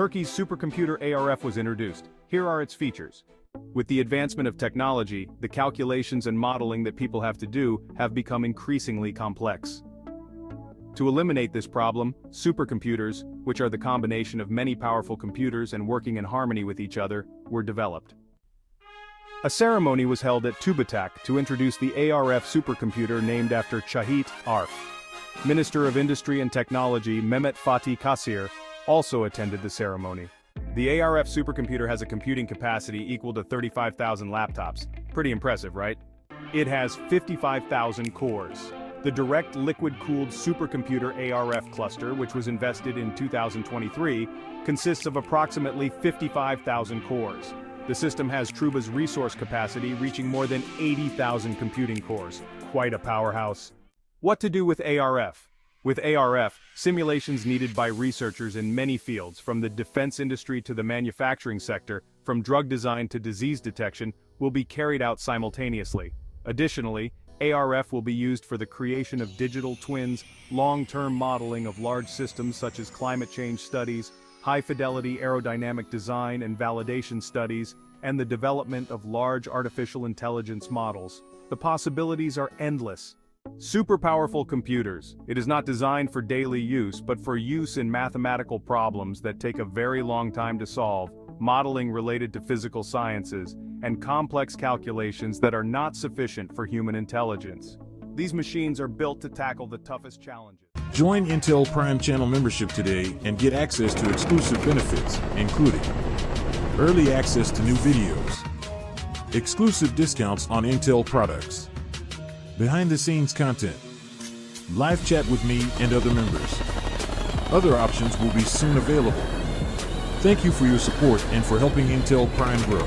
Turkey's supercomputer ARF was introduced. Here are its features. With the advancement of technology, the calculations and modeling that people have to do have become increasingly complex. To eliminate this problem, supercomputers, which are the combination of many powerful computers and working in harmony with each other, were developed. A ceremony was held at Tubatak to introduce the ARF supercomputer named after Cahit Arf. Minister of Industry and Technology Mehmet Fatih Kasir also attended the ceremony. The ARF supercomputer has a computing capacity equal to 35,000 laptops. Pretty impressive, right? It has 55,000 cores. The direct liquid-cooled supercomputer ARF cluster, which was invested in 2023, consists of approximately 55,000 cores. The system has Truba's resource capacity reaching more than 80,000 computing cores. Quite a powerhouse. What to do with ARF? With ARF, simulations needed by researchers in many fields, from the defense industry to the manufacturing sector, from drug design to disease detection, will be carried out simultaneously. Additionally, ARF will be used for the creation of digital twins, long-term modeling of large systems such as climate change studies, high-fidelity aerodynamic design and validation studies, and the development of large artificial intelligence models. The possibilities are endless. Super powerful computers. It is not designed for daily use, but for use in mathematical problems that take a very long time to solve, modeling related to physical sciences, and complex calculations that are not sufficient for human intelligence. These machines are built to tackle the toughest challenges. Join Intel Prime channel membership today and get access to exclusive benefits, including early access to new videos, exclusive discounts on Intel products, behind-the-scenes content, live chat with me and other members. Other options will be soon available. Thank you for your support and for helping Intel Prime grow.